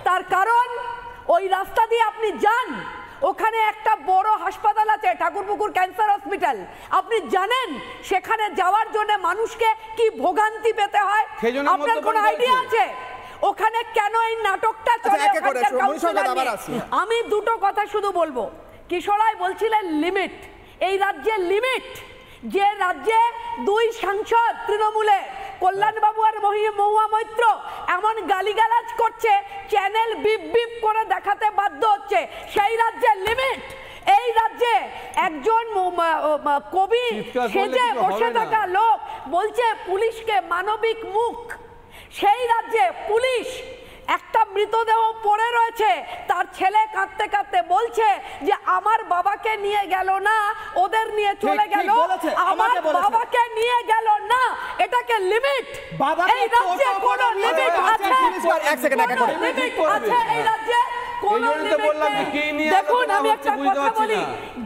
তার কারণ ওই রাস্তা দিয়ে আপনি যান, ওখানে একটা বড় হাসপাতাল আছে ঠাকুরপুকুর ক্যান্সার হসপিটাল, আপনি জানেন সেখানে যাওয়ার জন্য মানুষকে কি ভোগান্তি পেতে হয়? আপনার কোনো আইডিয়া আছে ওখানে কেন এই নাটকটা চলে? আমি দুটো কথা শুধু বলবো। কিশোরাই বলছিলেন লিমিট, এই রাজ্যে লিমিট, যে রাজ্যে দুই সাংসদ তৃণমূলে কল্যাণবাবু আর মহুয়া মৈত্র এমন গালিগালাজ করছে, চ্যানেল বিপ বিপ করে দেখাতে বাধ্য হচ্ছে, সেই রাজ্যে লিমিট। এই রাজ্যে একজন কবি সেজে বসে থাকা লোক বলছে পুলিশকে মানবিক মুখ, সেই রাজ্যে পুলিশ একটা মৃতদেহ পড়ে রয়েছে, তার ছেলে কাঁদতে কাঁদতে বলছে যে আমার বাবাকে নিয়ে গেল না, ওদের নিয়ে চলে গেল, আমার বাবাকে নিয়ে গেল না, এটাকে লিমিট? এই রাজ্যে কোন লিমিট আছে? এই রাজ্যে দেখুন, আমি একটা কথা বলি,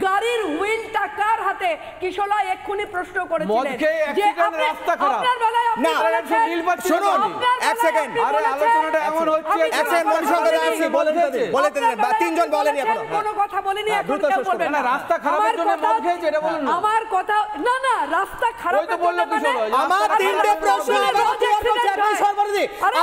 গাড়ির হুইলটা কার হাতে? কিশোরই এক্ষুনি প্রশ্ন করেছিলেন যে আপনার বেলায় আপনি কোনো কথা বলেনি, রাস্তা খারাপের জন্য মদ খেয়েছে এটা বলুন না। আমার কথা না, না রাস্তা খারাপ তো বললো কিশোরই। আমার তিনটে প্রশ্ন,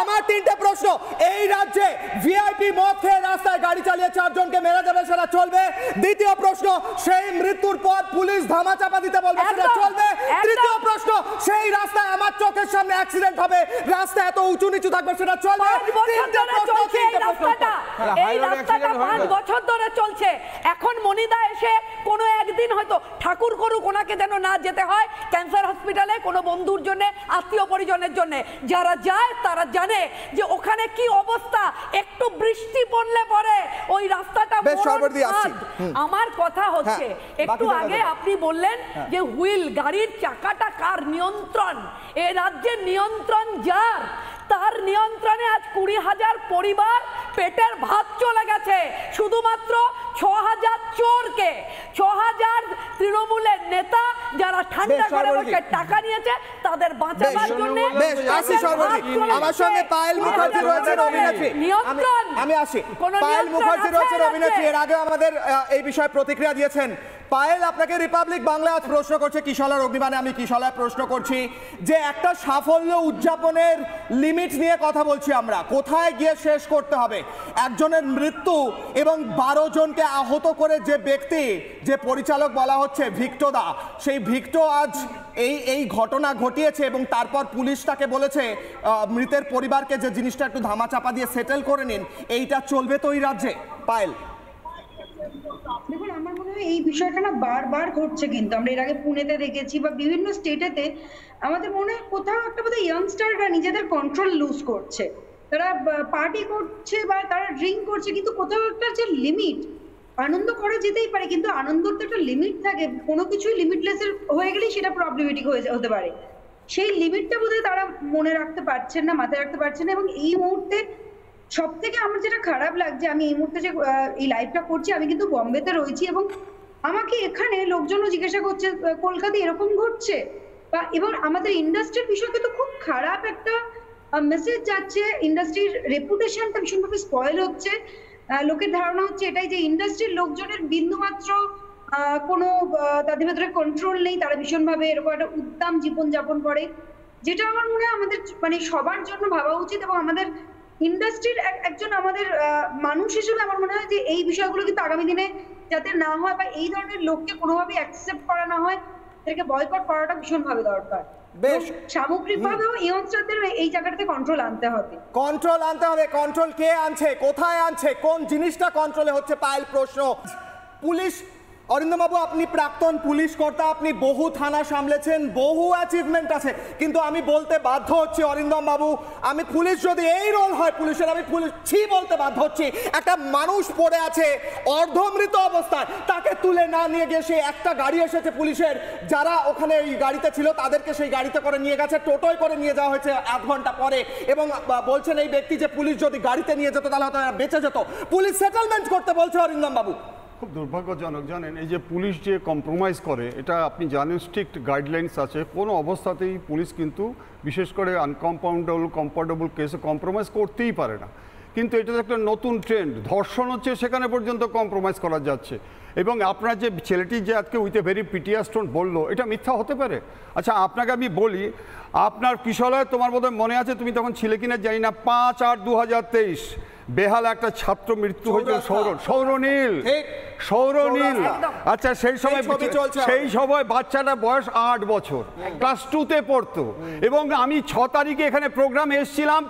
আমার তিনটে প্রশ্ন। এই রাজ্যে ভিআইপি মদ খেয়ে রাস্তায় গাড়ি চালিয়ে 4 জনকে মেরে দেবে, সেটা চলবে? দ্বিতীয় প্রশ্ন, সেই মৃত্যুর পর পুলিশ ধামাচাপা দিতে বলবে, সেটা চলবে? তৃতীয় প্রশ্ন, সেই রাস্তায় আমার চোখের সামনে অ্যাক্সিডেন্ট হবে, রাস্তা এত উঁচু নিচু থাকবে, সেটা চলবে? এই রাস্তাটা 5 বছর ধরে চলছে। এখন মনিদা এসে কোনো একদিন হয়তো ঠাকুর করুক ওনাকে যেন না যেতে হয় ক্যান্সার হসপিটালে কোনো বন্ধুর জন্য, আত্মীয় পরিজনের জন্য। যারা যায় তারা জানে যে ওখানে কি অবস্থা, একটু বৃষ্টি পড়লে পরে ওই রাস্তাটা। আমার কথা হচ্ছে, একটু আগে আপনি বললেন যে হুইল, গাড়ির চাকাটা কার নিয়ন্ত্রণ? এ রাজ্যের নিয়ন্ত্রণ যার, তার নিয়ন্ত্রণে আজ 20,000 পরিবার পেটের ভাত চলে গেছে। শুধুমাত্র 6,000 চোরকে, 6,000 তৃণমূলের নেতা যারা ঠান্ডা করে বসে টাকা নিয়েছে তাদের বাঁচাবার জন্য। আমার সঙ্গে পায়েল মুখার্জি রয়েছেন অভিনেত্রী, আমি আসি। পায়েল মুখার্জি রয়েছেন অভিনেত্রী, এর আগে আমাদের এই বিষয়ে প্রতিক্রিয়া দিয়েছেন। পায়েল, আপনাকে রিপাবলিক বাংলা আজ প্রশ্ন করছে কিশোলার অগ্নিবাণে, আমি কিশোলায় প্রশ্ন করছি যে একটা সাফল্য উদযাপনের লিমিট নিয়ে কথা বলছি আমরা, কোথায় গিয়ে শেষ করতে হবে? একজনের মৃত্যু এবং 12 জনকে আহত করে যে ব্যক্তি, যে পরিচালক বলা হচ্ছে ভিক্টোদা, সেই ভিক্টো আজ এই ঘটনা ঘটিয়েছে এবং তারপর পুলিশ তাকে বলেছে মৃতের পরিবারকে যে জিনিসটা একটু ধামাচাপা দিয়ে সেটেল করে নিন। এইটা চলবে তো এই রাজ্যে? পায়েল, দেখুন, আমার মনে হয় এই বিষয়টা না বারবার ঘটছে, কিন্তু আমরা এর আগে পুনেতে দেখেছি বা বিভিন্ন স্টেটেতে। আমাদের মনে হয় কোথাও একটা বোধহয় ইয়াংস্টাররা নিজেদের কন্ট্রোল লুজ করছে, তারা পার্টি করছে বা তারা ড্রিঙ্ক করছে, কিন্তু কোথাও একটা যে লিমিট, আনন্দ করা যেতেই পারে কিন্তু আনন্দর তো একটা লিমিট থাকে, কোনো কিছুই লিমিটলেস হয়ে গেলেই সেটা প্রবলেমেটিক হতে পারে। সেই লিমিটটা বোধহয় তারা মনে রাখতে পারছেন না, মাথায় রাখতে পারছেন না। এবং এই মুহূর্তে সব থেকে আমার যেটা খারাপ লাগছে, আমি এই মুহূর্তে যে এই লাইভটা করছি, আমি কিন্তু বম্বেতে রয়েছি এবং আমাকে এখানে লোকজনও জিজ্ঞাসা করছে কলকাতায় এরকম ঘটছে, বা এবং আমাদের ইন্ডাস্ট্রির বিষয়ে কিন্তু খুব খারাপ একটা মেসেজ যাচ্ছে, ইন্ডাস্ট্রির রেপুটেশনটা ভীষণভাবে স্পয়েল হচ্ছে। লোকের ধারণা হচ্ছে এটাই যে ইন্ডাস্ট্রির লোকজনের বিন্দুমাত্র কোনো তাদের ভেতরে কন্ট্রোল নেই, তারা ভীষণভাবে এরকম একটা উদ্দাম জীবনযাপন করে, যেটা আমার মনে হয় আমাদের মানে সবার জন্য ভাবা উচিত। এবং আমাদের ইন্ডাস্ট্রির একজন আমাদের মানুষ হিসেবে আমার মনে হয় যে এই বিষয়গুলো কিন্তু আগামী দিনে যাতে না হয়, বা এই ধরনের লোককে কোনোভাবে অ্যাকসেপ্ট করা না হয়, এটাকে বয়কট করাটা ভীষণভাবে দরকার। বেশ, সামগ্রিকভাবেও ইয়ংস্টারদের এই জায়গাটাতে কন্ট্রোল আনতে হবে। কন্ট্রোল কে আনছে, কোথায় আনছে, কোন জিনিসটা কন্ট্রোলে হচ্ছে? পায়েল প্রশ্ন। পুলিশ, অরিন্দম বাবু আপনি প্রাক্তন পুলিশ কর্তা, আপনি বহু থানা সামলেছেন, বহু অ্যাচিভমেন্ট আছে, কিন্তু আমি বলতে বাধ্য হচ্ছি অরিন্দম বাবু, আমি পুলিশ যদি এই রোল হয় পুলিশের, আমি পুলিশ বলতে বাধ্য হচ্ছি। একটা মানুষ পড়ে আছে অর্ধমৃত অবস্থায়, তাকে তুলে না নিয়ে গিয়ে সে একটা গাড়ি এসেছে পুলিশের, যারা ওখানে এই গাড়িতে ছিল তাদেরকে সেই গাড়িতে করে নিয়ে গেছে, টোটোয় করে নিয়ে যাওয়া হয়েছে 8 ঘন্টা পরে, এবং বলছেন এই ব্যক্তি যে পুলিশ যদি গাড়িতে নিয়ে যেত তাহলে হয়তো বেঁচে যেত। পুলিশ সেটেলমেন্ট করতে বলছে অরিন্দম বাবু। খুব দুর্ভাগ্যজনক জানেন, এই যে পুলিশ যে কম্প্রোমাইজ করে, এটা আপনি জানেন স্ট্রিক্ট গাইডলাইন্স আছে, কোনো অবস্থাতেই পুলিশ কিন্তু বিশেষ করে কম্পাউন্ডেবল কেসে কম্প্রোমাইজ করতেই পারে না। কিন্তু এটা একটা নতুন ট্রেন্ড, ধর্ষণ হচ্ছে সেখানে পর্যন্ত কম্প্রোমাইজ করা যাচ্ছে। এবং আপনার যে ছেলেটি যে আজকে উইথ এ ভেরি পিটিয়াস টোন বললো, এটা মিথ্যা হতে পারে? আচ্ছা আপনাকে আমি বলি, আপনার কিশোরয় তোমার বোধহয় মনে আছে, তুমি তখন ছিলে কিনা জানি না, 5/8/2023 বেহালা একটা ছাত্র মৃত্যু হয়েছিল, সৌরনীল। আচ্ছা সেই সময় বাচ্চাটা বয়স 8 বছর, ক্লাস 2-তে পড়তো। এবং আমি 6 তারিখে এখানে প্রোগ্রামে এসেছিলাম,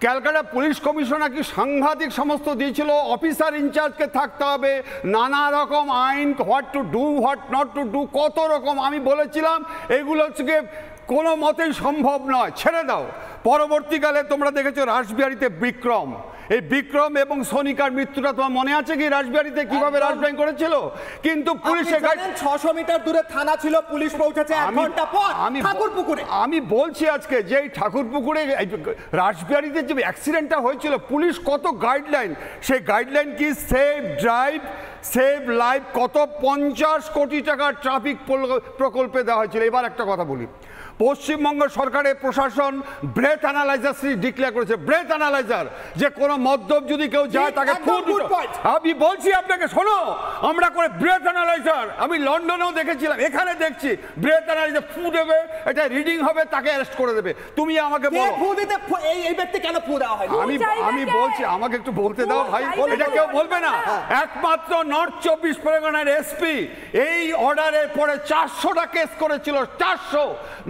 ক্যালকাটা পুলিশ কমিশনার কি সাংঘাতিক সমস্ত দিয়েছিল, অফিসার ইনচার্জকে থাকতে হবে, নানা রকম আইন, what to do what not to do, কত রকম আমি বলেছিলাম, এগুলো হচ্ছে কোনো মতেই সম্ভব নয়, ছেড়ে দাও। পরবর্তীকালে তোমরা দেখেছো রাসবিহারীতে বিক্রম, এই বিক্রম এবং সোনিকার মৃত্যুটা তোমার মনে আছে কি? রাসবিহারীতে কিভাবে রাসবিহারী করেছিল, কিন্তু পুলিশে 600 মিটার দূরে থানা ছিল, পুলিশ পৌঁছেছে 1 ঘন্টা পর ঠাকুরপুকুরে। আমি বলছি আজকে যে এই ঠাকুরপুকুরে রাসবিহারীতে যে অ্যাক্সিডেন্টটা হয়েছিল, পুলিশ কত গাইডলাইন, সেই গাইডলাইন কি সেভ ড্রাইভ সেভ লাইফ, কত 50 কোটি টাকার ট্রাফিক প্রকল্পে দেওয়া হয়েছিল। এবার একটা কথা বলি, পশ্চিমবঙ্গ সরকারের প্রশাসন ব্রেথ অ্যানালাইজার ডিক্লেয়ার করেছে, ব্রেথ অ্যানালাইজার, যে কোনো মদ্যপ যদি কেউ যায় তাকে আমি বলছি আপনাকে, শোনো, আমরা করে ব্রেথ অ্যানালাইজার, আমি লন্ডনেও দেখেছিলাম, এখানে দেখছি ব্রেথ অ্যানালাইজার, ফু দেবে, এটা রিডিং হবে, তাকে অ্যারেস্ট করে দেবে। তুমি আমাকে বলো এই ব্যক্তি কেন ফু দেওয়া হয়? আমি বলছি, আমাকে একটু বলতে দাও ভাই, এটা কেউ বলবে না। একমাত্র নর্থ 24 পরগনার এসপি এই অর্ডারের পরে 400টা কেস করেছিল, 400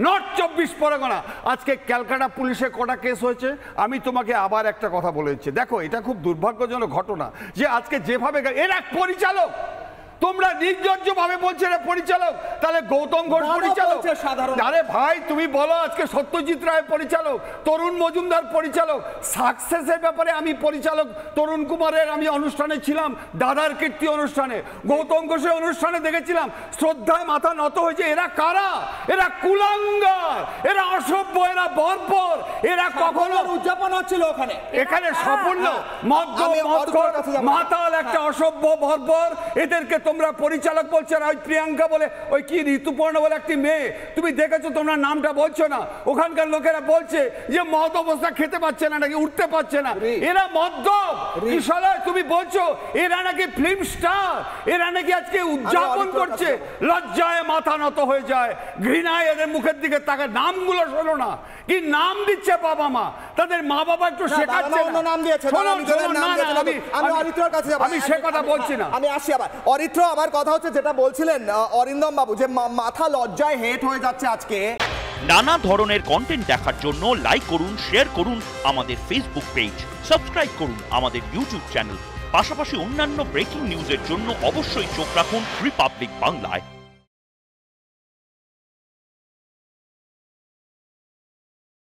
নর্থ 24 পরগনা। আজকে ক্যালকাটা পুলিশে কটা কেস হয়েছে? আমি তোমাকে আবার একটা কথা বলেছি, দেখো এটা খুব দুর্ভাগ্যজনক ঘটনা যে আজকে যেভাবে এরা পরিচালক, তোমরা নির্লজ্জভাবে বলছো এরা পরিচালক, তাহলে গৌতম ঘোষ পরিচালক? আরে ভাই তুমি বলো, আজকে সত্যজিৎ রায় পরিচালক, তরুণ মজুমদার পরিচালক, সাকসেসের ব্যাপারে আমি পরিচালক, তরুণ কুমারের আমি অনুষ্ঠানে ছিলাম, দাদার কীর্তি অনুষ্ঠানে, গৌতম ঘোষের অনুষ্ঠানে দেখেছিলাম, শ্রদ্ধায় মাথা নত হয়েছে। এরা কারা? এরা কুলাঙ্গার, এরা অসভ্য, এরা বর্বর, এরা কখনো উদযাপন হচ্ছিল ওখানে, এখানে সাফল্য মাতাল একটা অসভ্য বর্বর, এদেরকে তোমরা পরিচালক বলছো না। ওই প্রিয়াঙ্কা বলে, ওই কি ঋতুপর্ণ বলে একটি মেয়ে, তুমি দেখেছো, তোমরা নামটা বলছো না, ওখানকার লোকেরা বলছে যে মদ অবস্থা খেতে পাচ্ছে না, নাকি উঠতে পারছে না, এরা মদ্যপ। তুমি বলছো এরা নাকি ফিল্ম স্টার, এরা নাকি আজকে উদযাপন করছে, লজ্জায় মাথা নত হয়ে যায়, ঘৃণায় এদের মুখের দিকে তাকে। নামগুলো শোনো না, কি নাম দিচ্ছে বাবা মা, তাদের মা বাবা একটু শেখাচ্ছে নাম দিয়েছে। আমি সে কথা বলছি না, আমি আসি আবার অরিত্র। আমার কথা হচ্ছে যেটা বলছিলেন অরিন্দম বাবু, যে মাথা লজ্জায় হেট হয়ে যাচ্ছে আজকে। নানা ধরনের কন্টেন্ট দেখার জন্য লাইক করুন, শেয়ার করুন আমাদের ফেসবুক পেজ, সাবস্ক্রাইব করুন আমাদের ইউটিউব চ্যানেল। পাশাপাশি অন্যান্য ব্রেকিং নিউজের জন্য অবশ্যই চোখ রাখুন রিপাবলিক বাংলায়।